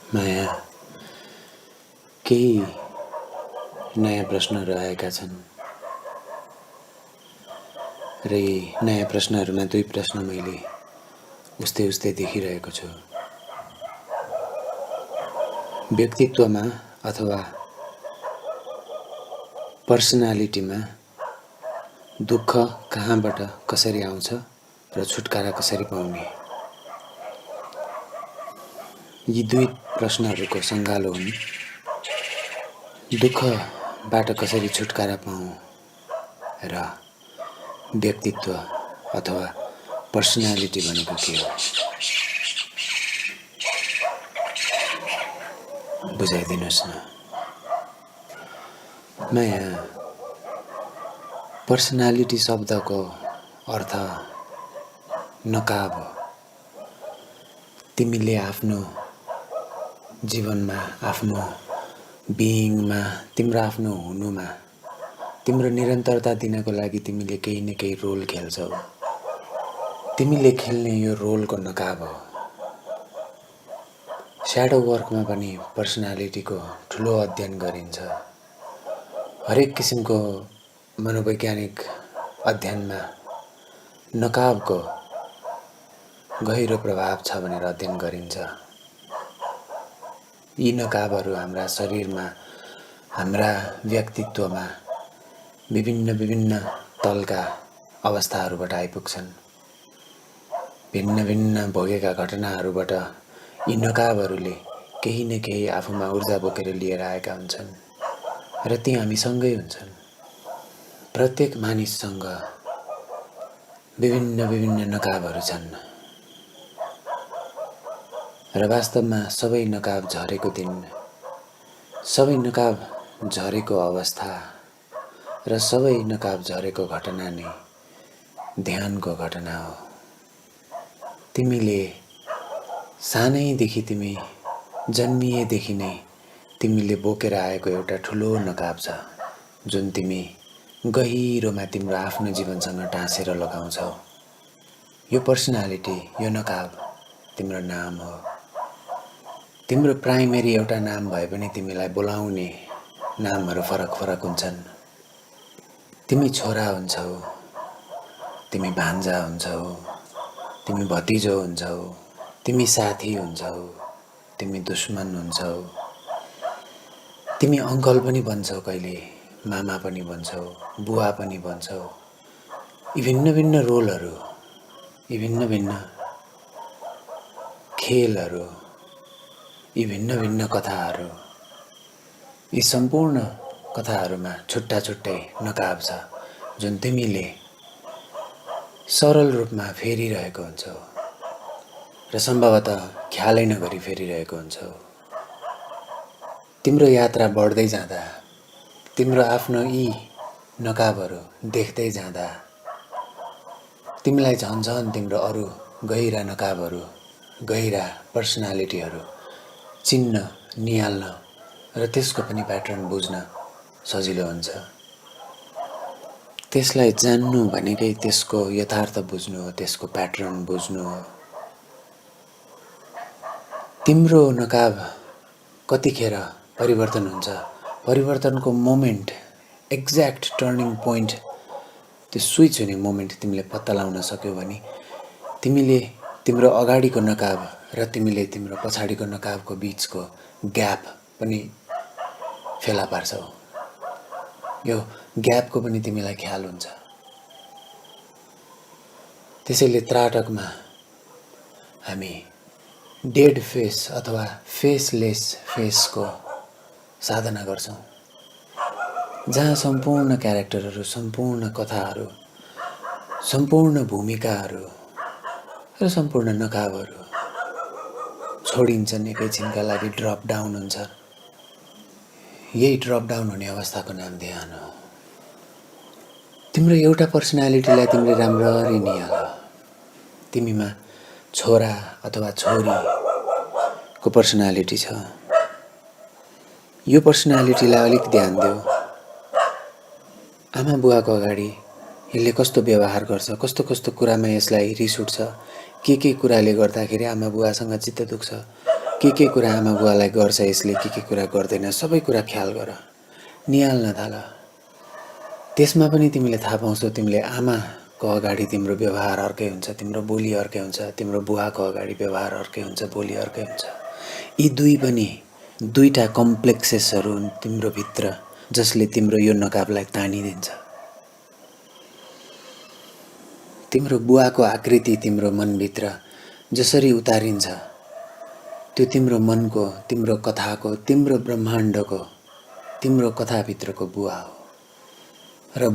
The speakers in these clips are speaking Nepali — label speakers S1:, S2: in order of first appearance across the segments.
S1: माया, केही नयाँ प्रश्नहरू आएका छन् र यी नयाँ प्रश्नहरूमा दुई प्रश्न मैले उस्तै उस्तै देखिरहेको छु। व्यक्तित्वमा अथवा पर्सनालिटीमा दुःख कहाँबाट कसरी आउँछ र छुटकारा कसरी पाउने, यी दुई प्रश्नहरूको सङ्गालो हुन्। दुःखबाट कसरी छुटकारा पाऊँ र व्यक्तित्व अथवा पर्सनालिटी भनेको के हो, बुझाइदिनुहोस् न। माया, पर्सनालिटी शब्दको अर्थ नकाब हो। तिमीले आफ्नो जीवनमा, आफ्नो बिइङमा, तिम्रो आफ्नो हुनुमा, तिम्रो निरन्तरता दिनको लागि तिमीले केही न केही रोल खेल्छौ। तिमीले खेल्ने यो रोलको नकाब हो। स्याडो वर्कमा पनि पर्सनालिटीको ठुलो अध्ययन गरिन्छ। हरेक किसिमको मनोवैज्ञानिक अध्ययनमा नकाबको गहिरो प्रभाव छ भनेर अध्ययन गरिन्छ। यी नकाबहरू हाम्रा शरीरमा, हाम्रा व्यक्तित्वमा विभिन्न विभिन्न तलका अवस्थाहरूबाट आइपुग्छन्। भिन्न भिन्न भोगेका घटनाहरूबाट यी नकाबहरूले केही न केही आफूमा ऊर्जा बोकेर लिएर आएका हुन्छन् र ती हामीसँगै हुन्छन्। प्रत्येक मानिससँग विभिन्न विभिन्न नकाबहरू छन् र वास्तवमा सबै नकाब झरेको दिन, सबै नकाब झरेको अवस्था र सबै नकाब झरेको घटना नै ध्यानको घटना हो। तिमीले सानैदेखि, तिमी जन्मिएदेखि नै तिमीले बोकेर आएको एउटा ठुलो नकाब छ, जुन तिमी गहिरोमा तिम्रो आफ्नो जीवनसँग टाँसेर लगाउँछौ। यो पर्सनालिटी, यो नकाब तिम्रो नाम हो। तिम्रो प्राइमेरी एउटा नाम भए पनि तिमीलाई बोलाउने नामहरू फरक फरक हुन्छन्। तिमी छोरा हुन्छौ, तिमी भान्जा हुन्छौ, तिमी भतिजो हुन्छौ, तिमी साथी हुन्छौ, तिमी दुश्मन हुन्छौ, तिमी अङ्कल पनि बन्छौ, कहिले मामा पनि बन्छौ, बुवा पनि बन्छौ। यी भिन्न भिन्न रोलहरू, यी भिन्न भिन्न खेलहरू, यी भिन्न भिन्न कथाहरू, यी सम्पूर्ण कथाहरूमा छुट्टा छुट्टै नकाब छ, जुन तिमीले सरल रूपमा फेरिरहेको हुन्छौ र सम्भवतः ख्यालै नगरी फेरिरहेको हुन्छौ। तिम्रो यात्रा बढ्दै जाँदा, तिम्रो आफ्नो यी नकाबहरू देख्दै जाँदा, तिमीलाई झन् झन् तिम्रो अरू गहिरा नकाबहरू, गहिरा पर्सनालिटीहरू चिन्न, निहाल्न र त्यसको पनि प्याटर्न बुझ्न सजिलो हुन्छ। त्यसलाई जान्नु भनेकै त्यसको यथार्थ बुझ्नु हो, त्यसको प्याटर्न बुझ्नु हो। तिम्रो नकाब कतिखेर परिवर्तन हुन्छ, परिवर्तनको मोमेन्ट, एक्ज्याक्ट टर्निङ पोइन्ट, त्यो स्विच हुने मोमेन्ट तिमीले पत्ता लगाउन सक्यौ भने तिमीले तिम्रो अगाडिको नकाब र तिमीले तिम्रो पछाडिको नकाबको बीचको ग्याप पनि फेला पार्छौ। यो ग्यापको पनि तिमीलाई ख्याल हुन्छ। त्यसैले त्राटकमा हामी डेड फेस अथवा फेसलेस फेसको साधना गर्छौँ, जहाँ सम्पूर्ण क्यारेक्टरहरू, सम्पूर्ण कथाहरू, सम्पूर्ण भूमिकाहरू र सम्पूर्ण नकाबहरू छोडिन्छन्, एकैछिनका लागि ड्रप डाउन हुन्छ। यही ड्रप डाउन हुने अवस्थाको नाम ध्यान हो। तिम्रो एउटा पर्सनालिटीलाई तिमीले राम्ररी निहाल। तिमीमा छोरा अथवा छोरीको पर्सनालिटी छ। यो पर्सनालिटीलाई अलिक ध्यान देऊ। आमा बुवाको अगाडि यसले कस्तो व्यवहार गर्छ, कस्तो कस्तो कुरामा यसलाई रिस उठ्छ, के कुराले गर्दाखेरि आमा बुवासँग चित्त दुख्छ, के कुरा आमा बुवालाई गर्छ यसले, के कुरा गर्दैन, सबै कुरा ख्याल गर, निहाल्न थाल। त्यसमा पनि तिमीले थाहा पाउँछौ तिमीले आमाको अगाडि तिम्रो व्यवहार अर्कै हुन्छ, तिम्रो बोली अर्कै हुन्छ, तिम्रो बुवाको अगाडि व्यवहार अर्कै हुन्छ, बोली अर्कै हुन्छ। यी दुईटा कम्प्लेक्सेसहरू हुन् तिम्रो भित्र, जसले तिम्रो यो नकाबलाई तानिदिन्छ। तिम्रो बुवाको आकृति तिम्रो मनभित्र जसरी उतारिन्छ, त्यो तिम्रो मनको, तिम्रो कथाको, तिम्रो ब्रह्माण्डको, तिम्रो कथाभित्रको बुवा हो। र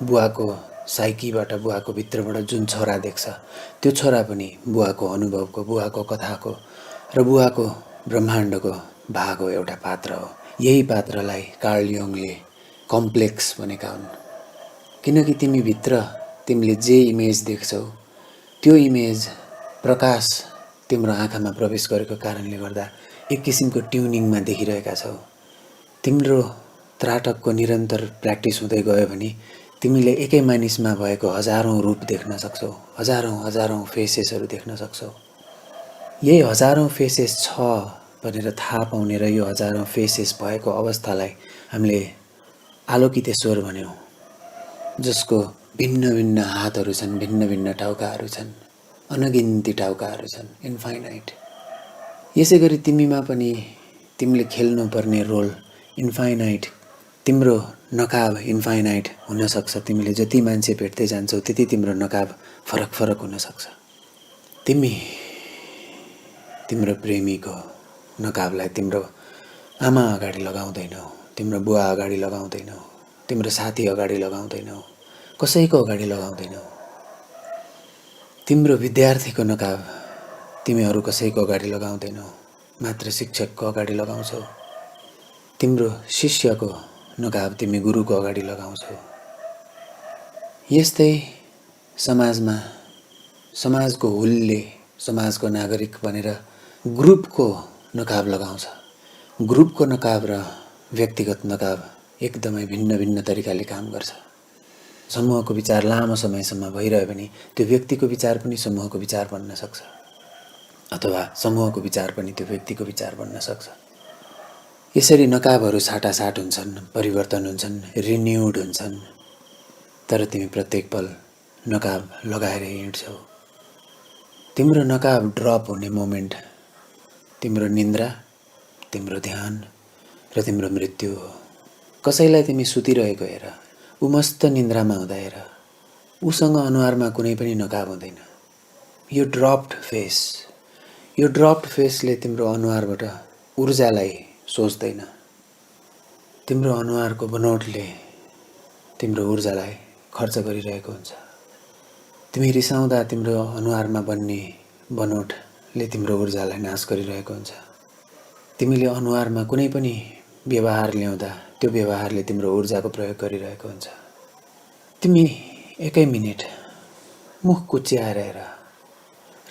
S1: बुवाको साइकीबाट, बुवाको भित्रबाट जुन छोरा देख्छ, त्यो छोरा पनि बुवाको अनुभवको, बुवाको कथाको र बुवाको ब्रह्माण्डको भाग हो, एउटा पात्र हो। यही पात्रलाई कार्ल युङले कम्प्लेक्स भनेका हुन्। किनकि तिमीले जे इमेज देख्छौ, त्यो इमेज प्रकाश तिम्रो आँखामा प्रवेश गरेको कारणले गर्दा एक किसिमको ट्युनिङमा देखिरहेका छौ। तिम्रो त्राटकको निरन्तर प्र्याक्टिस हुँदै गयो भने तिमीले एकै मानिसमा भएको हजारौं रूप देख्न सक्छौ, हजारौं फेसेसहरू देख्न सक्छौ। यही हजारौं फेसेस छ भनेर थाहा पाउने र यो हजारौं फेसेस भएको अवस्थालाई हामीले आलोकितेश्वर भन्यौं, जसको भिन्न भिन्न हातहरू छन्, भिन्न भिन्न टाउकाहरू छन्, अनगिन्ती टाउकाहरू छन्, इन्फाइनाइट। यसै गरी तिमीमा पनि तिमीले खेल्नुपर्ने रोल इन्फाइनाइट, तिम्रो नकाब इन्फाइनाइट हुन सक्छ। तिमीले जति मान्छे भेट्दै जान्छौ त्यति तिम्रो नकाब फरक फरक हुन सक्छ। तिम्रो प्रेमीको नकाबलाई तिम्रो आमा अगाडि लगाउँदैनौ, तिम्रो बुवा अगाडि लगाउँदैनौ, तिम्रो साथी अगाडि लगाउँदैनौ, कसैको अगाडि लगाउँदैनौ। तिम्रो विद्यार्थीको नकाब तिमी अरू कसैको अगाडि लगाउँदैनौ, मात्र शिक्षकको अगाडि लगाउँछौ। तिम्रो शिष्यको नकाब तिमी गुरुको अगाडि लगाउँछौ। यस्तै समाजको हुलले समाजको नागरिक बनेर ग्रुपको नकाब लगाउँछ। ग्रुपको नकाब र व्यक्तिगत नकाब एकदमै भिन्न भिन्न तरिकाले काम गर्छ। समूहको विचार लामो समयसम्म भइरह्यो भने त्यो व्यक्तिको विचार पनि समूहको विचार बन्न सक्छ, अथवा समूहको विचार पनि त्यो व्यक्तिको विचार बन्न सक्छ। यसरी नकाबहरू साटासाट हुन्छन्, परिवर्तन हुन्छन्, रिन्युड हुन्छन्। तर तिमी प्रत्येक पल नकाब लगाएर हिँड्छौ। तिम्रो नकाब ड्रप हुने मोमेन्ट तिम्रो निन्द्रा, तिम्रो ध्यान र तिम्रो मृत्यु हो। कसैलाई तिमी सुतिरहेको हेर, ऊ मस्त निन्द्रामा हुँदा हेर, उसँग अनुहारमा कुनै पनि नकाब हुँदैन। यो ड्रप्ड फेसले तिम्रो अनुहारबाट ऊर्जालाई सोच्दैन। तिम्रो अनुहारको बनोटले तिम्रो ऊर्जालाई खर्च गरिरहेको हुन्छ। तिमी रिसाउँदा तिम्रो अनुहारमा बन्ने बनोटले तिम्रो ऊर्जालाई नाश गरिरहेको हुन्छ। तिमीले अनुहारमा कुनै पनि व्यवहार ल्याउँदा त्यो व्यवहारले तिम्रो ऊर्जाको प्रयोग गरिरहेको हुन्छ। तिमी एकै मिनेट मुख कुच्याएर हेर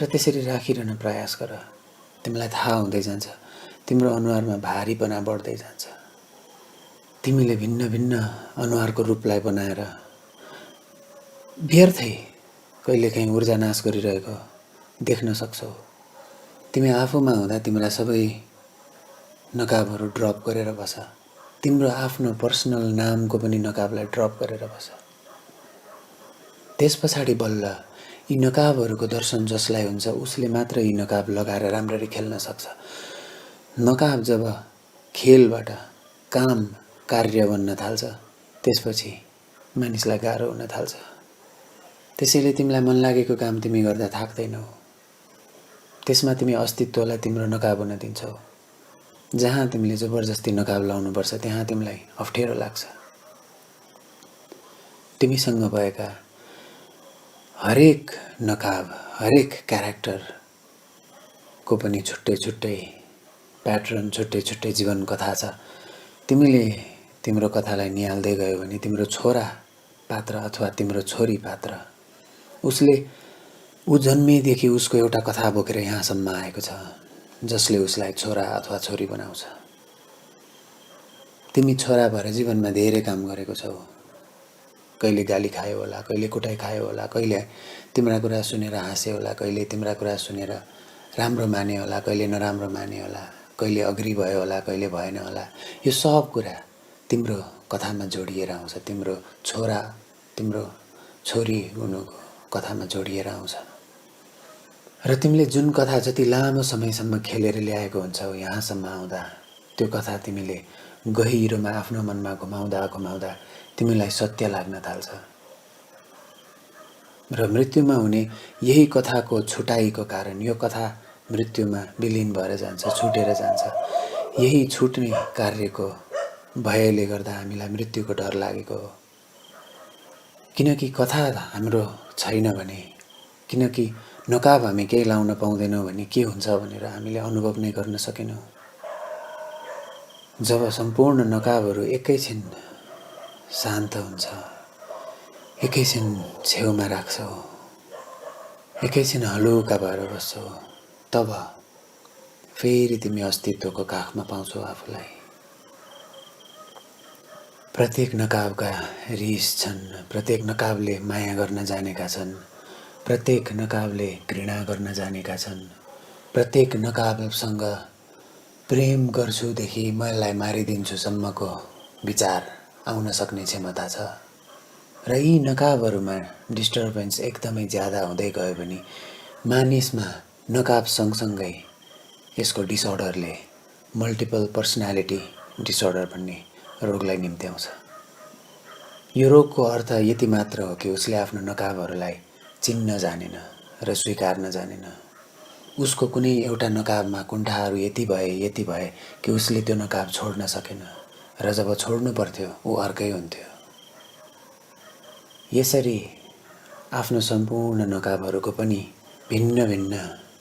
S1: र त्यसरी राखिरहन प्रयास गर। तिमीलाई थाहा हुँदै जान्छ तिम्रो अनुहारमा भारीपना बढ्दै जान्छ। तिमीले भिन्न भिन्न अनुहारको रूपलाई बनाएर व्यर्थै कहिलेकाहीँ ऊर्जा नाश गरिरहेको देख्न सक्छौ। तिमी आफूमा हुँदा तिम्रा सबै नकाबहरू ड्रप गरेर बस। तिम्रो आफ्नो पर्सनल नामको पनि नकाबलाई ड्रप गरेर बस। त्यस पछाडि बल्ल यी नकाबहरूको दर्शन जसलाई हुन्छ उसले मात्र यी नकाब लगाएर राम्ररी खेल्न सक्छ। नकाब जब खेलबाट कार्य बन्न थाल्छ त्यसपछि मानिसलाई गाह्रो हुन थाल्छ। त्यसैले तिमीलाई मन लागेको काम तिमी गर्दा थाक्दैनौ। त्यसमा तिमी अस्तित्वलाई तिम्रो नकाब हुन दिन्छौ। जहाँ तिमीले जबरजस्ती नकाब लाउनुपर्छ त्यहाँ तिमीलाई अप्ठ्यारो लाग्छ। तिमीसँग भएका हरेक नकाब, हरेक क्यारेक्टरको पनि छुट्टै छुट्टै प्याटर्न, छुट्टै छुट्टै जीवन कथा छ। तिमीले तिम्रो कथालाई निहाल्दै गयो भने तिम्रो छोरा पात्र अथवा तिम्रो छोरी पात्र ऊ जन्मेदेखि उसको एउटा कथा बोकेर यहाँसम्म आएको छ, जसले उसलाई छोरा अथवा छोरी बनाउँछ। तिमी छोरा भएर जीवनमा धेरै काम गरेको छौ। कहिले गाली खायो होला, कहिले कुटाइ खायो होला, कहिले तिम्रा कुरा सुनेर हाँस्यो होला, कहिले तिम्रा कुरा सुनेर राम्रो माने होला, कहिले नराम्रो माने होला, कहिले अग्री भयो होला, कहिले भएन होला। यो सब कुरा तिम्रो कथामा जोडिएर आउँछ, तिम्रो छोरा तिम्रो छोरी हुनुको कथामा जोडिएर आउँछ। र तिमीले जुन कथा जति लामो समयसम्म खेलेर ल्याएको हुन्छौ यहाँसम्म आउँदा, त्यो कथा तिमीले गहिरोमा आफ्नो मनमा घुमाउँदा घुमाउँदा तिमीलाई सत्य लाग्न थाल्छ। र मृत्युमा हुने यही कथाको छुटाइको कारण यो कथा मृत्युमा विलीन भएर जान्छ, छुटेर जान्छ। यही छुट्ने कार्यको भयले गर्दा हामीलाई मृत्युको डर लागेको हो। किनकि कथा हाम्रो छैन भने, किनकि नकाब हामी केही लाउन पाउँदैनौँ भने के हुन्छ भनेर हामीले अनुभव नै गर्न सकेनौँ। जब सम्पूर्ण नकाबहरू एकैछिन शान्त हुन्छ, एकैछिन छेउमा राख्छौ, एकैछिन हलुका भएर बस्छौ, तब फेरि तिमी अस्तित्वको काखमा पाउँछौ आफूलाई। प्रत्येक नकाबका रिस छन्, प्रत्येक नकाबले माया गर्न जानेका छन्, प्रत्येक नकाबले घृणा गर्न जानेका छन्, प्रत्येक नकाबसँग प्रेम गर्छुदेखि मलाई मारिदिन्छुसम्मको विचार आउन सक्ने क्षमता छ। र यी नकाबहरूमा डिस्टर्बेन्स एकदमै ज्यादा हुँदै गयो भने मानिसमा नकाब सँगसँगै यसको डिसअर्डरले मल्टिपल पर्सनालिटी डिसअर्डर भन्ने रोगलाई निम्त्याउँछ। यो रोगको अर्थ यति मात्र हो कि उसले आफ्नो नकाबहरूलाई चिन्न जानेन र स्वीकार्न जानेन। उसको कुनै एउटा नकाबमा कुण्ठाहरू यति भए कि उसले त्यो नकाब छोड्न सकेन, र जब छोड्नु पर्थ्यो ऊ अर्कै हुन्थ्यो। यसरी आफ्नो सम्पूर्ण नकाबहरूको पनि भिन्न भिन्न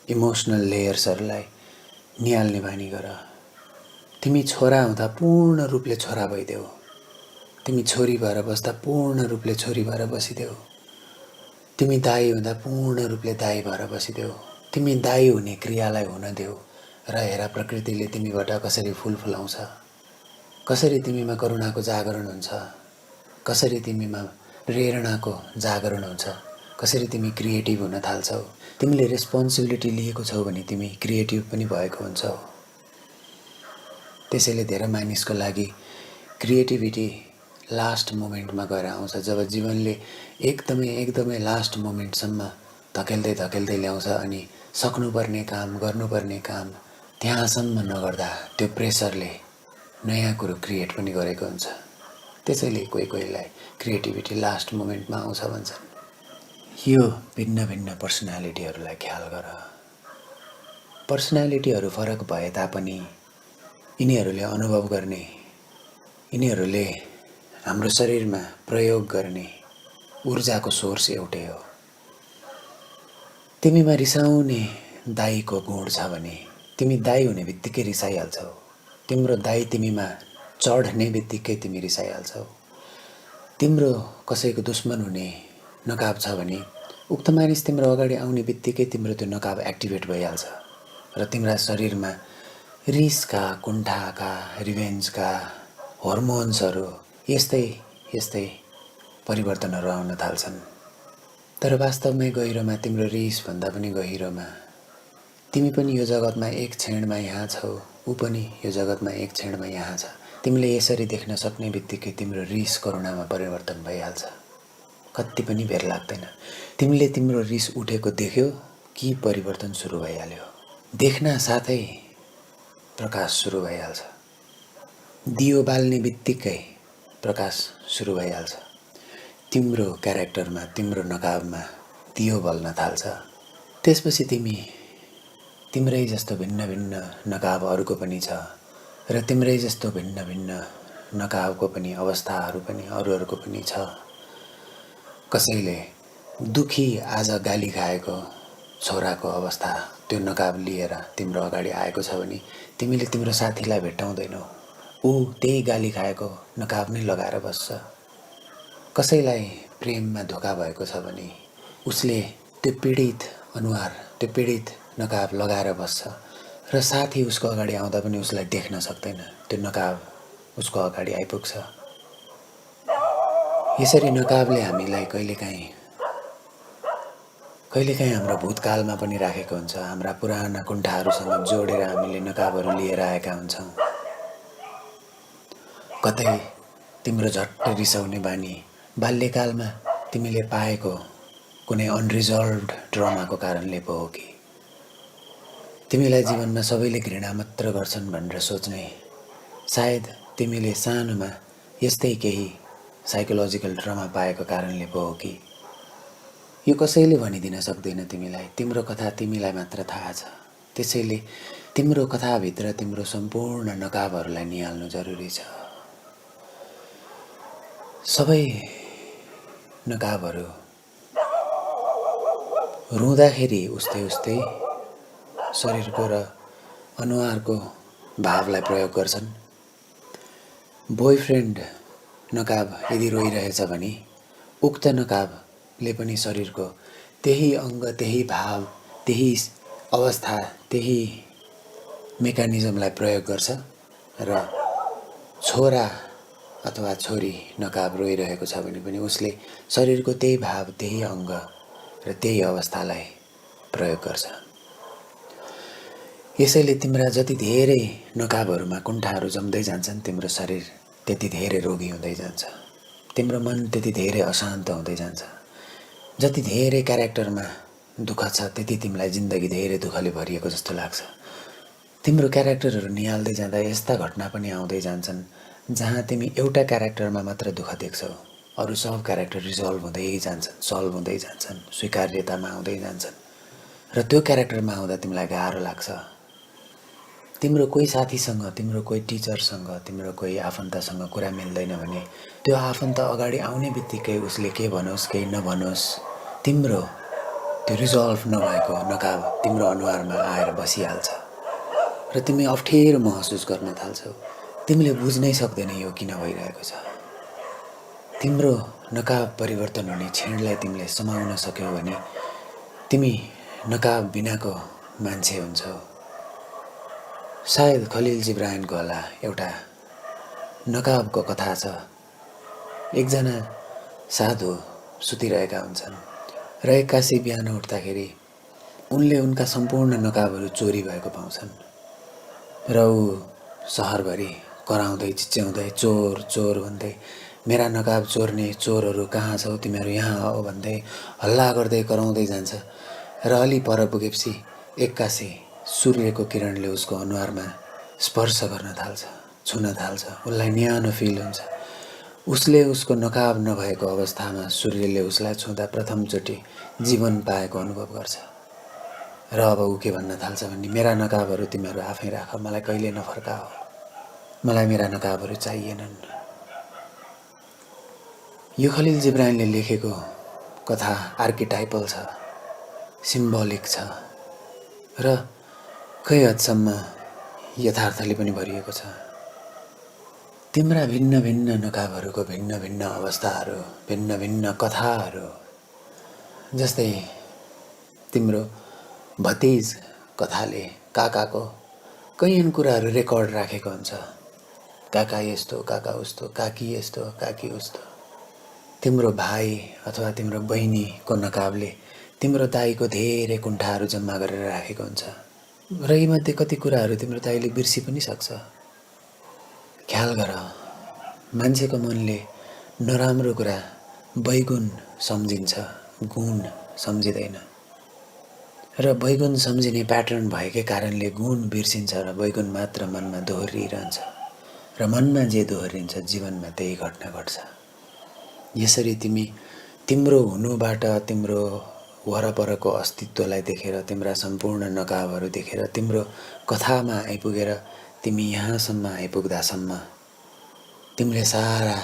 S1: इमोसनल लेयर्सहरूलाई निहाल्ने बानी गर। तिमी छोरा हुँदा पूर्ण रूपले छोरा भइदेऊ, तिमी छोरी भएर बस्दा पूर्ण रूपले छोरी भएर बसिदेऊ, तिमी दाई हुँदा पूर्ण रूपले दाई भएर बसिदेऊ, तिमी दाई हुने क्रियालाई हुन देऊ। र हेर प्रकृतिले तिमीबाट कसरी फुल फुलाउँछ, कसरी तिमीमा करुणाको जागरण हुन्छ, कसरी तिमीमा प्रेरणाको जागरण हुन्छ, कसरी तिमी क्रिएटिभ हुन थाल्छौ। तिमीले रेस्पोन्सिबिलिटी लिएको छौ भने तिमी क्रिएटिभ पनि भएको हुन्छौ। त्यसैले धेरै मानिसको लागि क्रिएटिभिटी लास्ट मोमेन्टमा गएर आउँछ, जब जीवनले एकदमै लास्ट मोमेन्टसम्म धकेल्दै ल्याउँछ अनि सक्नुपर्ने काम, गर्नुपर्ने काम त्यहाँसम्म नगर्दा त्यो प्रेसरले नयाँ कुरो क्रिएट पनि गरेको हुन्छ। त्यसैले कोहीलाई क्रिएटिभिटी लास्ट मोमेन्टमा आउँछ भन्छन्। यो भिन्न भिन्न पर्सनालिटीहरूलाई ख्याल गर। पर्सनालिटीहरू फरक भए तापनि यिनीहरूले अनुभव गर्ने, यिनीहरूले हाम्रो शरीरमा प्रयोग गर्ने ऊर्जाको सोर्स एउटै हो। तिमीमा रिसाउने दाइको गुण छ भने तिमी दाइ हुने बित्तिकै रिसाइहाल्छौ। तिम्रो दाइ तिमीमा चढ्ने बित्तिकै तिमी रिसाइहाल्छौ। तिम्रो कसैको दुश्मन हुने नकाब छ भने उक्त मानिस तिम्रो अगाडि आउने बित्तिकै तिम्रो त्यो नकाब एक्टिभेट भइहाल्छ र तिम्रा शरीरमा रिसका, कुण्ठाका, रिभेन्जका हर्मोन्सहरू यस्तै परिवर्तनहरू आउन थाल्छन्। तर वास्तवमै गहिरोमा तिम्रो रिसभन्दा पनि गहिरोमा तिमी पनि यो जगतमा एक क्षणमा यहाँ छौ, ऊ पनि यो जगतमा एक क्षणमा यहाँ छ। तिमीले यसरी देख्न सक्ने बित्तिकै तिम्रो रिस करुणामा परिवर्तन भइहाल्छ। कति पनि बेर लाग्दैन। तिमीले तिम्रो रिस उठेको देख्यो कि परिवर्तन सुरु भइहाल्यो। देख्न साथै प्रकाश सुरु भइहाल्छ। दियो बाल्ने बित्तिकै प्रकाश सुरु भइहाल्छ। तिम्रो क्यारेक्टरमा, तिम्रो नकाबमा दियो बल्न थाल्छ। त्यसपछि तिम्रै जस्तो भिन्न भिन्न नकाबहरूको पनि छ र तिम्रै जस्तो भिन्न भिन्न नकाबको पनि अवस्थाहरू पनि अरूहरूको पनि छ। कसैले दुखी आज गाली खाएको छोराको अवस्था त्यो नकाब लिएर तिम्रो अगाडि आएको छ भने तिमीले तिम्रो साथीलाई भेट्टाउँदैनौ, ऊ त्यही गाली खाएको नकाब नै लगाएर बस्छ। कसैलाई प्रेममा धोका भएको छ भने उसले त्यो पीडित अनुहार, त्यो पीडित नकाब लगाएर बस्छ र साथी उसको अगाडि आउँदा पनि उसलाई देख्न सक्दैन, त्यो नकाब उसको अगाडि आइपुग्छ। यसरी नकाबले हामीलाई कहिलेकाहीँ हाम्रो भूतकालमा पनि राखेको हुन्छ। हाम्रा पुराना कुण्ठाहरूसँग जोडेर हामीले नकाबहरू लिएर आएका हुन्छौँ। कतै तिम्रो झट्ट रिसाउने बानी बाल्यकालमा तिमीले पाएको कुनै अनरिजल्भड ट्रमाको कारणले पो हो कि? तिमीलाई जीवनमा सबैले घृणा मात्र गर्छन् भनेर सोच्ने सायद तिमीले सानोमा यस्तै केही साइकोलोजिकल ट्रमा पाएको कारणले पो हो कि? यो कसैले भनिदिन सक्दैन तिमीलाई। तिम्रो कथा तिमीलाई मात्र थाहा छ। त्यसैले तिम्रो कथाभित्र तिम्रो सम्पूर्ण नकाबहरूलाई निहाल्नु जरुरी छ। सबै नकाबहरू रुँदाखेरि उस्तै उस्तै शरीरको र अनुहारको भावलाई प्रयोग गर्छन्। बोयफ्रेन्ड नकाब यदि रोइरहेछ भने उक्त नकाबले पनि शरीरको त्यही अङ्ग, त्यही भाव, त्यही अवस्था, त्यही मेकानिजमलाई प्रयोग गर्छ र छोरा अथवा छोरी नकाब रोइरहेको छ भने पनि उसले शरीरको त्यही भाव, त्यही अङ्ग र त्यही अवस्थालाई प्रयोग गर्छ। यसैले तिम्रा जति धेरै नकाबहरूमा कुण्ठाहरू जम्दै जान्छन्, तिम्रो शरीर त्यति धेरै रोगी हुँदै जान्छ। तिम्रो मन त्यति धेरै अशान्त हुँदै जान्छ। जति धेरै क्यारेक्टरमा दुःख छ त्यति तिमीलाई जिन्दगी धेरै दुःखले भरिएको जस्तो लाग्छ। तिम्रो क्यारेक्टरहरू निहाल्दै जाँदा यस्ता घटना पनि आउँदै जान्छन् जहाँ तिमी एउटा क्यारेक्टरमा मात्र दुःख देख्छौ, अरू सब क्यारेक्टर रिजल्भ हुँदै जान्छन्, सल्भ हुँदै जान्छन्, स्वीकार्यतामा आउँदै जान्छन् र त्यो क्यारेक्टरमा आउँदा तिमीलाई गाह्रो लाग्छ। तिम्रो कोही साथीसँग, तिम्रो कोही टिचरसँग, तिम्रो कोही आफन्तसँग कुरा मिल्दैन भने त्यो आफन्त अगाडि आउने बित्तिकै उसले के भनोस् केही नभनोस्, तिम्रो त्यो रिजल्भ नभएको नकाब तिम्रो अनुहारमा आएर बसिहाल्छ र तिमी अप्ठ्यारो महसुस गर्न थाल्छौ। तिमीले बुझ्नै सक्दैन यो किन भइरहेको छ। तिम्रो नकाब परिवर्तन हुने क्षणलाई तिमीले समाउन सक्यौ भने तिमी नकाब बिनाको मान्छे हुन्छौ। सायद खलिल जिब्रानको होला एउटा नकाबको कथा छ। एकजना साधु सुतिरहेका हुन्छन् र एक्कासी बिहान उठ्दाखेरि उनले उनका सम्पूर्ण नकाबहरू चोरी भएको पाउँछन् र ऊ सहरभरि कराउँदै चिच्याउँदै चोर चोर भन्दै मेरा नकाब चोर्ने चोरहरू कहाँ छौ, तिमीहरू यहाँ आओ भन्दै हल्ला गर्दै कराउँदै जान्छ र अलि पर पुगेपछि एक्कासी सूर्यको किरणले उसको अनुहारमा स्पर्श गर्न थाल्छ, छुन थाल्छ। उसलाई न्यानो फिल हुन्छ। उसले उसको नकाब नभएको अवस्थामा सूर्यले उसलाई छुँदा प्रथमचोटि जीवन पाएको अनुभव गर्छ र अब ऊ के भन्न थाल्छ भने मेरा नकाबहरू तिमीहरू आफै राख, मलाई कहिले नफर्काओ, मलाई मेरा नकाबहरू चाहिएनन्। यो खलिल जिब्रानले लेखेको कथा आर्किटाइपल छ, सिम्बोलिक छ र कही हदसम्म यथार्थले पनि भरिएको छ। तिम्रा भिन्न भिन्न नकाबहरूको भिन्न भिन्न अवस्थाहरू, भिन्न भिन्न कथाहरू, जस्तै तिम्रो भतिज कथाले काकाको कैयन कुराहरू रेकर्ड राखेको हुन्छ। काका यस्तो, काका उस्तो, काकी यस्तो, काकी उस्तो। तिम्रो भाइ अथवा तिम्रो बहिनीको नकाबले तिम्रो दाइको धेरै कुण्ठाहरू जम्मा गरेर राखेको हुन्छ र यीमध्ये कति कुराहरू तिम्रो दाइले बिर्सी पनि सक्छ। ख्याल गर, मान्छेको मनले नराम्रो कुरा बैगुण सम्झिन्छ, गुण सम्झिँदैन र बैगुण सम्झिने प्याटर्न भएकै कारणले गुण बिर्सिन्छ र बैगुण मात्र मनमा दोहोरिरहन्छ र मनमा जे दोहोरिन्छ जीवनमा त्यही घटना घट्छ। यसरी तिमी तिम्रो हुनुबाट, तिम्रो वरपरको अस्तित्वलाई देखेर, तिम्रा सम्पूर्ण नकाबहरू देखेर, तिम्रो कथामा आइपुगेर तिमी यहाँसम्म आइपुग्दासम्म तिमीले सारा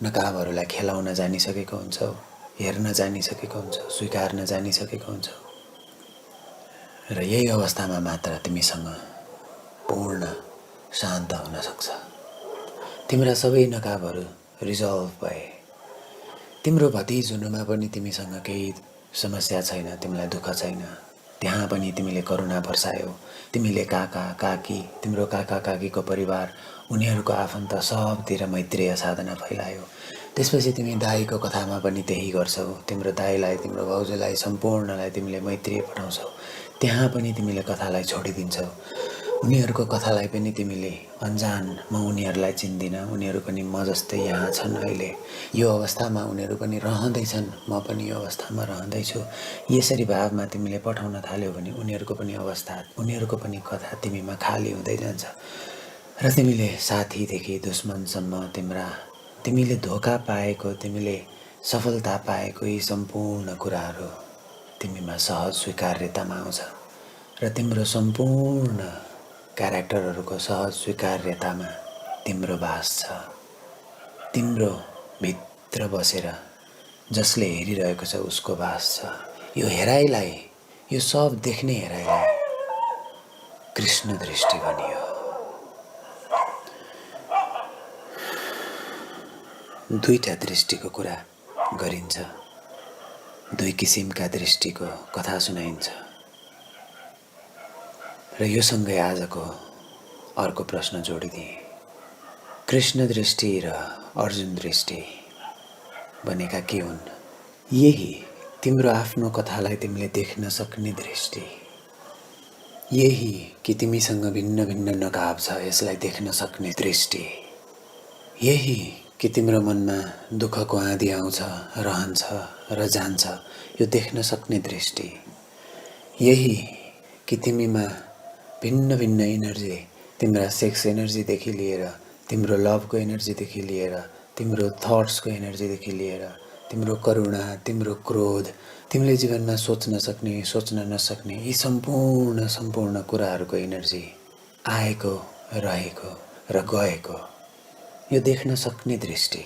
S1: नकाबहरूलाई खेलाउन जानिसकेको हुन्छौ, हेर्न जानिसकेको हुन्छौ, स्वीकार्न जानिसकेको हुन्छौ र यही अवस्थामा मात्र तिमीसँग पूर्ण शान्त हुन सक्छ। तिम्रा सबै नकाबहरू रिजल्भ भए, तिम्रो भतिज हुनुमा पनि तिमीसँग केही समस्या छैन, तिमीलाई दुःख छैन, त्यहाँ पनि तिमीले करुणा बर्सायौ। तिमीले काका काकी, तिम्रो काका काकीको परिवार, उनीहरूको आफन्त सबतिर मैत्रीय साधना फैलायो। त्यसपछि तिमी दाईको कथामा पनि त्यही गर्छौ। तिम्रो दाईलाई, तिम्रो भाउजूलाई, सम्पूर्णलाई तिमीले मैत्री पठाउँछौ। त्यहाँ पनि तिमीले कथालाई छोडिदिन्छौ। उनीहरूको कथालाई पनि तिमीले अन्जान, म उनीहरूलाई चिन्दिनँ, उनीहरू पनि म जस्तै यहाँ छन्। अहिले यो अवस्थामा उनीहरू पनि रहँदैछन्, म पनि यो अवस्थामा रहँदैछु। यसरी भावमा तिमीले पठाउन थाल्यौ भने उनीहरूको पनि अवस्था, उनीहरूको पनि कथा तिमीमा खाली हुँदै जान्छ। र तिमीले साथीदेखि दुश्मनसम्म तिमीले धोका पाएको, तिमीले सफलता पाएको यी सम्पूर्ण कुराहरू तिमीमा सहज स्वीकार्यतामा आउँछ। र तिम्रो सम्पूर्ण क्यारेक्टरहरूको सहज स्वीकार्यतामा तिम्रो बास छ। तिम्रो भित्र बसेर जसले हेरिरहेको छ उसको बास छ। यो हेराइलाई, यो सब देख्ने हेराइलाई कृष्ण दृष्टि भनियो। दुईटा दृष्टिको कुरा गरिन्छ, दुई किसिमका दृष्टिको कथा सुनाइन्छ। र यो सँगै आजको अर्को प्रश्न जोडिदिए। कृष्ण दृष्टि र अर्जुन दृष्टि भनेका के हुन्? यही तिम्रो आफ्नो कथालाई तिमीले देख्न सक्ने दृष्टि, यही कि तिमीसँग भिन्न भिन्न नकाब छ यसलाई देख्न सक्ने दृष्टि, यही कि तिम्रो मनमा दुःखको आँधी आउँछ, रहन्छ र जान्छ यो देख्न सक्ने दृष्टि, यही कि तिमीमा भिन्न भिन्न एनर्जी, तिम्रा सेक्स एनर्जीदेखि लिएर, तिम्रो लभको एनर्जीदेखि लिएर, तिम्रो थट्सको एनर्जीदेखि लिएर, तिम्रो करुणा, तिम्रो क्रोध, तिमीले जीवनमा सोच्न सक्ने, सोच्न नसक्ने यी सम्पूर्ण कुराहरूको एनर्जी आएको, रहेको र गएको यो देख्न सक्ने दृष्टि।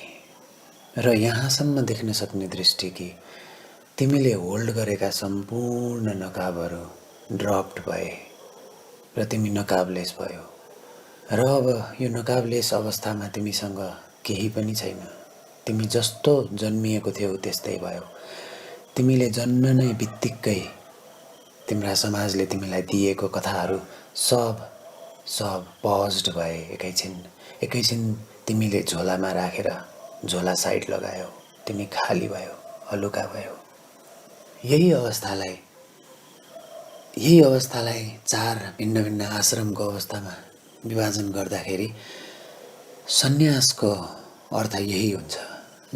S1: र यहाँसम्म देख्न सक्ने दृष्टि कि तिमीले होल्ड गरेका सम्पूर्ण नकाबहरू ड्रप्ड भए र तिमी नकाबलेस भयो। र अब यो नकाबलेस अवस्थामा तिमीसँग केही पनि छैन। तिमी जस्तो जन्मिएको थियौ त्यस्तै भयो। तिमीले जन्मनै बित्तिकै तिम्रा समाजले तिमीलाई दिएको कथाहरू सब पज्ड भए। एकैछिन तिमीले झोलामा राखेर झोला साइड लगायौ, तिमी खाली भयो, हलुका भयो। यही अवस्थालाई चार भिन्न भिन्न आश्रमको अवस्थामा विभाजन गर्दाखेरि सन्यासको अर्थ यही हुन्छ,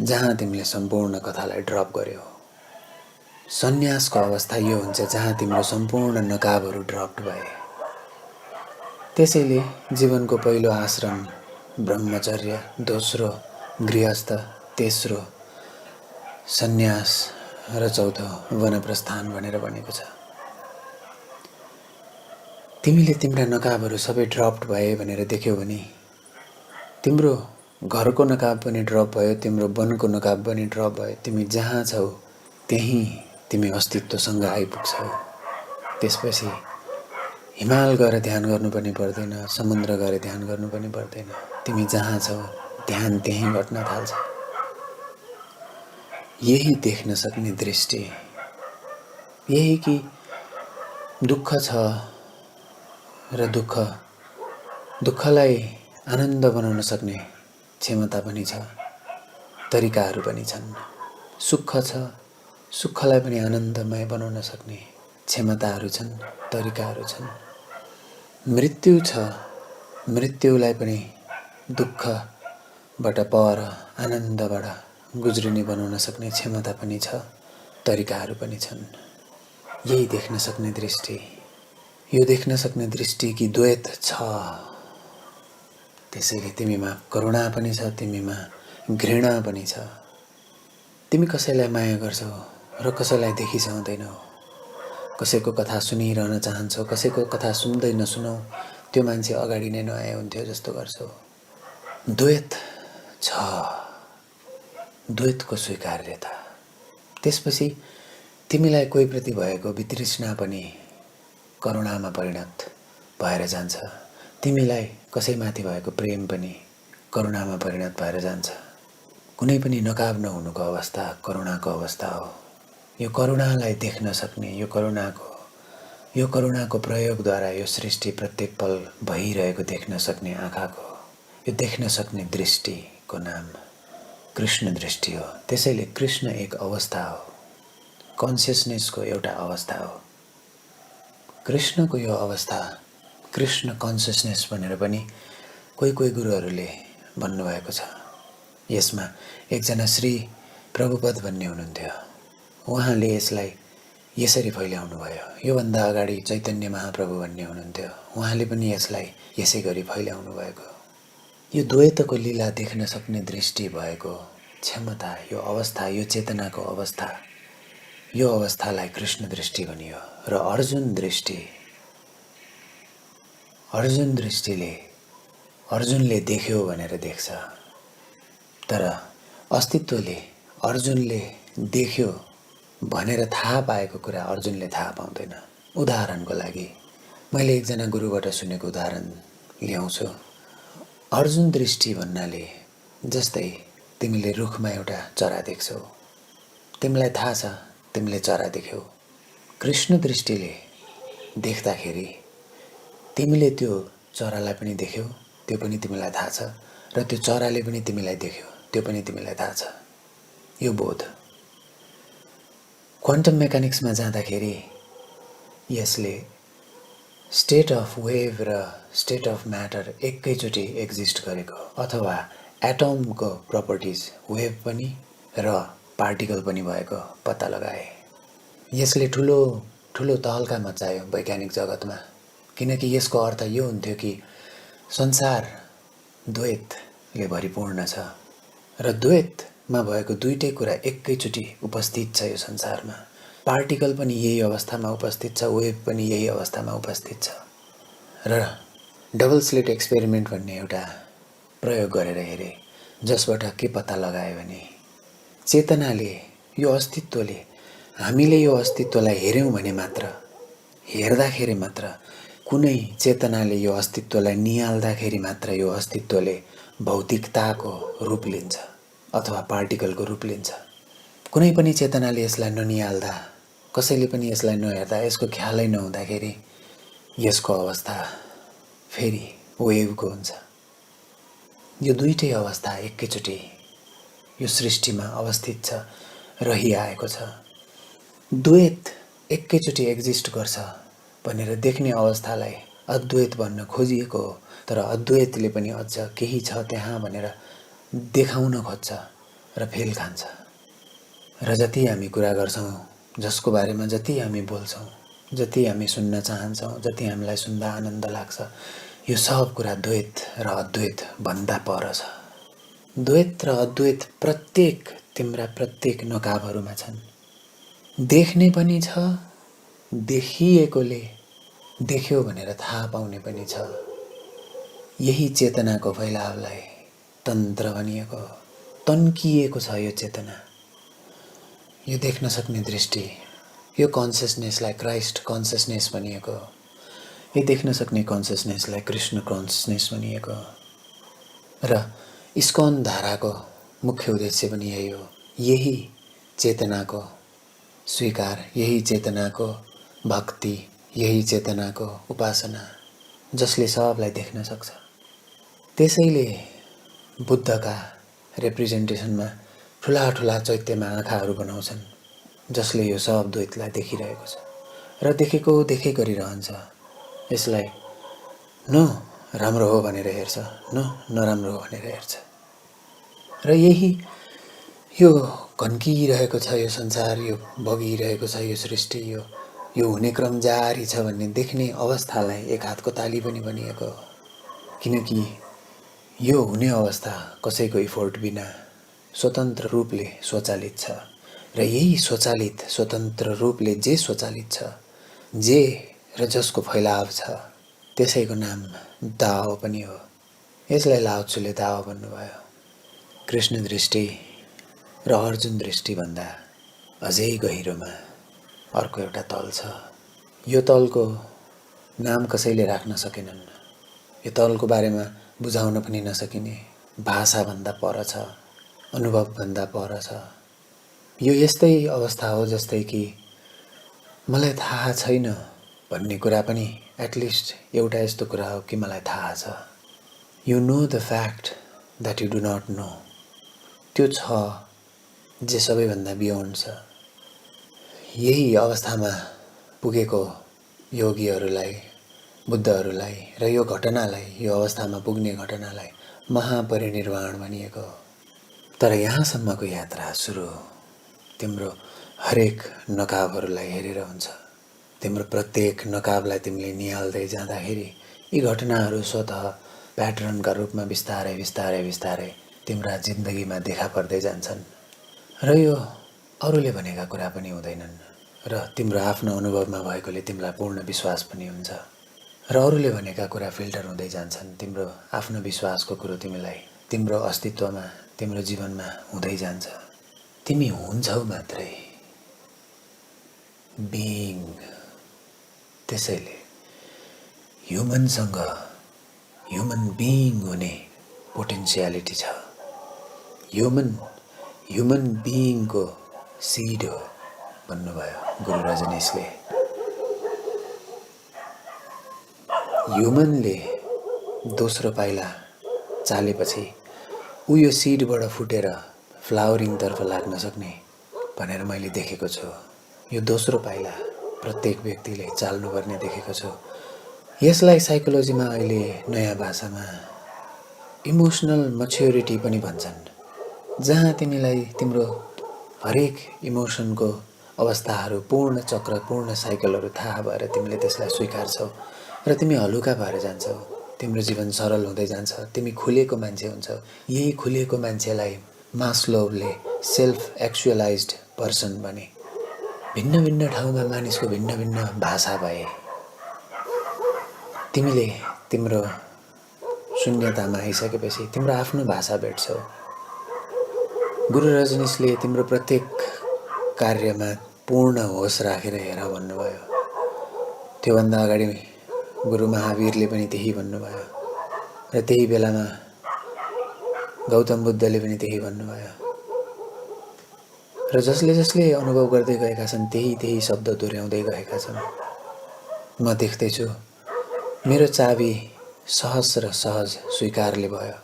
S1: जहाँ तिमीले सम्पूर्ण कथालाई ड्रप गर्यौ। सन्यासको अवस्था यो हुन्छ जहाँ तिम्रो सम्पूर्ण नकाबहरू ड्रप्ड भए। त्यसैले जीवनको पहिलो आश्रम ब्रह्मचर्य, दोस्रो गृहस्थ, तेस्रो सन्यास र चौथो वनप्रस्थान भनेर भनेको छ। तिमीले तिम्रा नकाबहरू सबै ड्रप्ड भए भनेर देख्यौ भने तिम्रो घरको नकाब पनि ड्रप भयो, तिम्रो वनको नकाब पनि ड्रप भयो। तिमी जहाँ छौ त्यहीँ तिमी अस्तित्वसँग आइपुग्छौ। त्यसपछि हिमाल गएर ध्यान गर्नु पनि पर्दैन, समुद्र गएर ध्यान गर्नु पनि पर्दैन। तिमी जहाँ छौ ध्यान त्यहीँ घट्न थाल्छ। यही देख्न सक्ने दृष्टि, यही कि दुःख छ र दुःखलाई आनन्द बनाउन सक्ने क्षमता पनि छ, तरिकाहरू पनि छन्। सुख छ, सुखलाई पनि आनन्दमय बनाउन सक्ने क्षमताहरू छन्, तरिकाहरू छन्। मृत्यु छ, मृत्युलाई पनि दुःखबाट पर आनन्दबाट गुज्रिने बनाउन सक्ने क्षमता पनि छ, तरिकाहरू पनि छन्। यही देख्न सक्ने दृष्टि, यो देख्न सक्ने दृष्टि कि द्वैत छ। त्यसैले तिमीमा करुणा पनि छ, तिमीमा घृणा पनि छ। तिमी कसैलाई माया गर्छौ र कसैलाई देखिसक्दैनौ। कसैको कथा सुनिरहन चाहन्छौ, कसैको कथा सुन्दै नसुनौ, त्यो मान्छे अगाडि नै नआए हुन्थ्यो जस्तो गर्छौ। द्वैत छ, द्वैतको स्वीकार्यता। त्यसपछि तिमीलाई कोहीप्रति भएको वितृष्णा पनि करुणामा परिणत भएर जान्छ। तिमीलाई कसैमाथि भएको प्रेम पनि करुणामा परिणत भएर जान्छ। कुनै पनि नकाब नहुनुको अवस्था करुणाको अवस्था हो। यो करुणालाई देख्न सक्ने, यो करुणाको यो करुणाको प्रयोगद्वारा यो सृष्टि प्रत्येक पल भइरहेको देख्न सक्ने आँखाको, यो देख्न सक्ने दृष्टिको नाम कृष्ण दृष्टि हो। त्यसैले कृष्ण एक अवस्था हो, कन्सियसनेसको एउटा अवस्था हो। कृष्णको यो अवस्था, कृष्ण कन्सियसनेस भनेर पनि कोही कोही गुरुहरूले भन्नुभएको छ। यसमा एकजना श्री प्रभुपद भन्ने हुनुहुन्थ्यो, उहाँले यसलाई यसरी फैल्याउनु भयो। योभन्दा अगाडि चैतन्य महाप्रभु भन्ने हुनुहुन्थ्यो, उहाँले पनि यसलाई यसै गरी फैल्याउनु भएको। यो द्वैतको लीला देख्न सक्ने दृष्टि भएको क्षमता, यो अवस्था, यो चेतनाको अवस्था, यो अवस्थालाई कृष्ण दृष्टि भनियो। र अर्जुन दृष्टिले अर्जुनले देख्यो भनेर देख्छ, तर अस्तित्वले अर्जुनले देख्यो भनेर थाहा पाएको कुरा अर्जुनले थाहा पाउँदैन। उदाहरणको लागि मैले एकजना गुरुबाट सुनेको उदाहरण ल्याउँछु। अर्जुन दृष्टि भन्नाले जस्तै तिमीले रुखमा एउटा चरा देख्छौ, तिमीलाई थाहा छ तिमीले चरा देख्यौ। कृष्ण दृष्टिले देख्दाखेरि तिमीले त्यो चरालाई पनि देख्यौ, त्यो पनि तिमीलाई थाहा छ, र त्यो चराले पनि तिमीलाई देख्यो, त्यो पनि तिमीलाई थाहा छ। यो बोध क्वान्टम मेकानिक्समा जाँदाखेरि यसले स्टेट अफ वेभ र स्टेट अफ म्याटर एकैचोटि एक्जिस्ट गरेको, अथवा एटमको प्रपर्टिज वेभ पनि र पार्टिकल पनि भएको पत्ता लगाए। यसले ठुलो ठुलो तहल्का मचायो वैज्ञानिक जगतमा, किनकि यसको अर्थ यो हुन्थ्यो कि संसार द्वैतले भरिपूर्ण छ र द्वैतमा भएको दुईटै कुरा एकैचोटि उपस्थित छ यो संसारमा। पार्टिकल पनि यही अवस्थामा उपस्थित छ, वेभ पनि यही अवस्थामा उपस्थित छ। र डबल स्लिट एक्सपेरिमेन्ट भन्ने एउटा प्रयोग गरेर हेरे, जसबाट के पत्ता लगायो भने चेतनाले, यो अस्तित्वले, हामीले यो अस्तित्वलाई हेऱ्यौँ भने मात्र, हेर्दाखेरि मात्र, कुनै चेतनाले यो अस्तित्वलाई निहाल्दाखेरि मात्र यो अस्तित्वले भौतिकताको रूप लिन्छ अथवा पार्टिकलको रूप लिन्छ। कुनै पनि चेतनाले यसलाई ननिहाल्दा, कसैले पनि यसलाई नहेर्दा, यसको ख्यालै नहुँदाखेरि यसको अवस्था फेरि वेभको हुन्छ। यो दुईटै अवस्था एकैचोटि यो सृष्टिमा अवस्थित छ, रहिआएको छ। द्वैत एकैचोटि एक्जिस्ट गर्छ भनेर देख्ने अवस्थालाई अद्वैत भन्न खोजिएको हो, तर अद्वैतले पनि अझ केही छ त्यहाँ भनेर देखाउन खोज्छ र फेल खान्छ। र जति हामी कुरा गर्छौँ, जसको बारेमा जति हामी बोल्छौँ, जति हामी सुन्न चाहन्छौँ, जति हामीलाई सुन्दा आनन्द लाग्छ, यो सब कुरा द्वैत र अद्वैत भन्दा पर छ। द्वैत र अद्वैत तिम्रा प्रत्येक नकाबहरूमा छन्। देख्ने पनि छ, देखिएकोले देख्यो भनेर थाहा पाउने पनि छ। यही चेतनाको फैलावलाई तन्त्र भनिएको, तन्किएको छ यो चेतना। यो देख्न सक्ने दृष्टि, यो कन्सियसनेसलाई क्राइस्ट कन्सियसनेस भनिएको, यो देख्न सक्ने कन्सियसनेसलाई कृष्ण कन्सियसनेस भनिएको। र इस्कन धाराको मुख्य उद्देश्य पनि यही हो, यही चेतनाको स्वीकार, यही चेतनाको भक्ति, यही चेतनाको उपासना, जसले सबलाई देख्न सक्छ। त्यसैले बुद्धका रिप्रेजेन्टेसनमा ठुला ठुला चैत्यमा आँखाहरू बनाउँछन्, जसले यो सब द्वैतलाई देखिरहेको छ र देखेको देखे गरिरहन्छ। यसलाई न राम्रो हो भनेर हेर्छ, न नराम्रो हो भनेर हेर्छ। र यही यो घन्किरहेको छ यो संसार, यो बगिरहेको छ यो सृष्टि, यो हुने क्रम जारी छ भन्ने देख्ने अवस्थालाई एक हातको ताली पनि भनिएको हो। किनकि यो हुने अवस्था कसैको इफोर्ट बिना स्वतन्त्र रूपले स्वचालित छ, र यही स्वचालित स्वतन्त्र रूपले जे स्वचालित छ, जे र जसको फैलाव छ, त्यसैको नाम दाओ पनि हो। यसलाई लाओत्सुले दाओ भन्नुभयो। कृष्ण दृष्टि र अर्जुन दृष्टि भन्दा अझै गहिरोमा अर्को एउटा तल छ। यो तलको नाम कसैले राख्न सकेनन्। यो तलको बारेमा बुझाउन पनि नसकिने, भाषाभन्दा पर छ, अनुभवभन्दा पर छ। यो यस्तै अवस्था हो जस्तै कि मलाई थाहा छैन भन्ने कुरा पनि एटलिस्ट एउटा यस्तो कुरा हो कि मलाई थाहा छ। You know the fact that you do not know. त्यो छ जे सबैभन्दा बियोन्ड छ। यही अवस्थामा पुगेको योगीहरूलाई, बुद्धहरूलाई र यो घटनालाई, यो अवस्थामा पुग्ने घटनालाई महापरिनिर्वाण भनिएको हो। तर यहाँसम्मको यात्रा सुरु तिम्रो हरेक नकाबहरूलाई हेरेर हुन्छ। तिम्रो प्रत्येक नकाबलाई तिमीले निहाल्दै जाँदाखेरि यी घटनाहरू स्वतः प्याटर्नका रूपमा बिस्तारै बिस्तारै बिस्तारै तिम्रा जिन्दगीमा देखा पर्दै जान्छन् र यो अरूले भनेका कुरा पनि हुँदैनन् र तिम्रो आफ्नो अनुभवमा भएकोले तिमीलाई पूर्ण विश्वास पनि हुन्छ र अरूले भनेका कुरा फिल्टर हुँदै जान्छन्। तिम्रो आफ्नो विश्वासको कुरो तिमीलाई तिम्रो अस्तित्वमा, तिम्रो जीवनमा हुँदै जान्छ। तिमी हुन्छौ मात्रै, बिइङ। त्यसैले ह्युमन बिइङ हुने पोटेन्सियालिटी छ। ह्युमन बिइङको सिड हो भन्नुभयो गुरु रजनीशले। ह्युमनले दोस्रो पाइला चालेपछि ऊ यो सिडबाट फुटेर फ्लावरिङतर्फ लाग्न सक्ने भनेर मैले देखेको छु। यो दोस्रो पाइला प्रत्येक व्यक्तिले चाल्नुपर्ने देखेको छु। यसलाई साइकोलोजीमा अहिले नयाँ भाषामा इमोसनल म्याच्युरिटी पनि भन्छन्, जहाँ तिमीलाई तिम्रो हरेक इमोसनको अवस्थाहरू, पूर्ण चक्र, पूर्ण साइकलहरू थाहा भएर तिमीले त्यसलाई स्वीकार्छौ र तिमी हलुका भएर जान्छौ। तिम्रो जीवन सरल हुँदै जान्छ। तिमी खुलेको मान्छे हुन्छौ। यही खुलेको मान्छेलाई मास्लोवले सेल्फ एक्चुअलाइज्ड पर्सन भने। भिन्न भिन्न ठाउँमा मानिसको भिन्न भिन्न भाषा भए तिमीले तिम्रो शून्यतामा आइसकेपछि तिम्रो आफ्नो भाषा भेट्छौ। गुरु रजनीशले तिम्रो प्रत्येक कार्यमा पूर्ण होस राखेर हेर भन्नुभयो। त्योभन्दा अगाडि गुरु महावीरले पनि त्यही भन्नुभयो र त्यही बेलामा गौतम बुद्धले पनि त्यही भन्नुभयो र जसले जसले अनुभव गर्दै गएका छन् त्यही शब्द दोहोऱ्याउँदै गएका छन्। म देख्दैछु मेरो चाबी सहज र सहज स्वीकारले भयो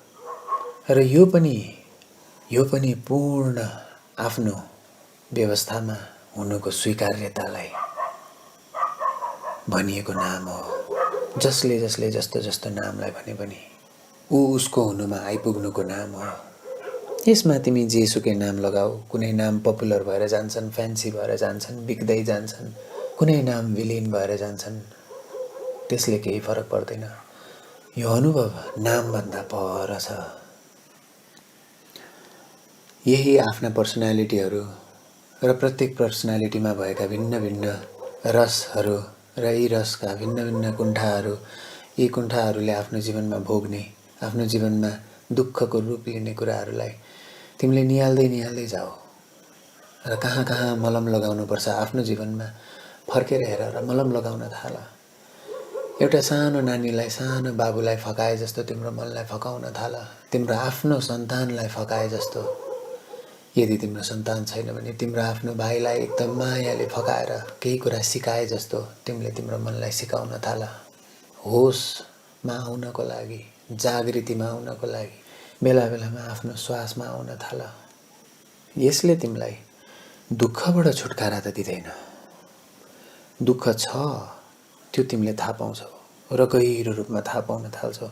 S1: र यो पनि पूर्ण आफ्नो व्यवस्थामा हुनुको स्वीकार्यतालाई भनिएको नाम हो। जसले जसले जस्तो जस्तो नामलाई भने पनि ऊ उसको हुनुमा आइपुग्नुको नाम हो। यसमा तिमी जेसुकै नाम लगाऊ, कुनै नाम पपुलर भएर जान्छन्, फ्यान्सी भएर जान्छन्, बिक्दै जान्छन्, कुनै नाम विलिन भएर जान्छन्, त्यसले केही फरक पर्दैन। यो अनुभव नामभन्दा पर छ। यही आफ्ना पर्सनालिटीहरू र प्रत्येक पर्सनालिटीमा भएका भिन्न भिन्न रसहरू र यी रसका भिन्न भिन्न कुण्ठाहरू, यी कुण्ठाहरूले आफ्नो जीवनमा भोग्ने, आफ्नो जीवनमा दुःखको रूप लिने कुराहरूलाई तिमीले निहाल्दै जाऊ र कहाँ कहाँ मलम लगाउनुपर्छ आफ्नो जीवनमा फर्केर हेर र मलम लगाउन थाल। एउटा सानो नानीलाई, सानो बाबुलाई फकाए जस्तो तिम्रो मनलाई फकाउन थाल। तिम्रो आफ्नो सन्तानलाई फकाए जस्तो। यदि तिम्रो सन्तान छैन भने तिम्रो आफ्नो भाइलाई एकदम मायाले फकाएर केही कुरा सिकाए जस्तो तिमीले तिम्रो मनलाई सिकाउन थाल। होसमा आउनको लागि, जागृतिमा आउनको लागि बेला बेलामा आफ्नो श्वासमा आउन थाल। यसले तिमीलाई दुःखबाट छुटकारा त दिँदैन। दुःख छ, त्यो तिमीले थाहा पाउँछौ र गहिरो रूपमा थाहा पाउन थाल्छौ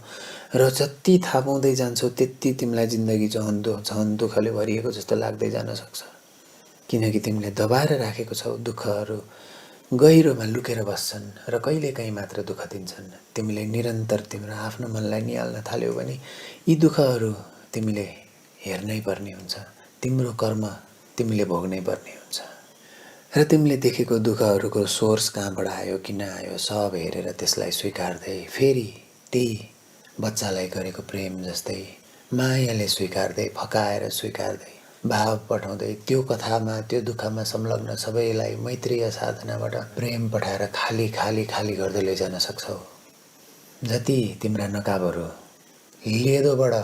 S1: र जति थाहा पाउँदै जान्छौ त्यति तिमीलाई जिन्दगी झन् दुःखले भरिएको जस्तो लाग्दै जान सक्छ। किनकि तिमीले दबाएर राखेको छौ। दुःखहरू गहिरोमा लुकेर बस्छन् र कहिलेकाहीँ मात्र दुःख दिन्छन्। तिमीले निरन्तर तिम्रो आफ्नो मनलाई निहाल्न थाल्यौ भने यी दुःखहरू तिमीले हेर्नै पर्ने हुन्छ। तिम्रो कर्म तिमीले भोग्नै पर्ने हुन्छ र तिमीले देखेको दुःखहरूको सोर्स कहाँबाट आयो, किन आयो, सब हेरेर त्यसलाई स्वीकार्दै फेरि त्यही बच्चालाई गरेको प्रेम जस्तै मायाले स्वीकार्दै, फकाएर स्वीकार्दै, भाव पठाउँदै त्यो कथामा, त्यो दुःखमा संलग्न सबैलाई मैत्रीय साधनाबाट प्रेम पठाएर खाली खाली खाली गर्दै लैजान सक्छौ। जति तिम्रा नकाबहरू लेदोबाट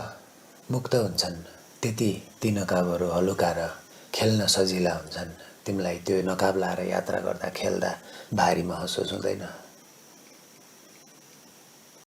S1: मुक्त हुन्छन् त्यति ती नकाबहरू हलुका र खेल्न सजिला हुन्छन्। तिमीलाई त्यो नकाब लाएर यात्रा गर्दा, खेल्दा भारी महसुस हुँदैन।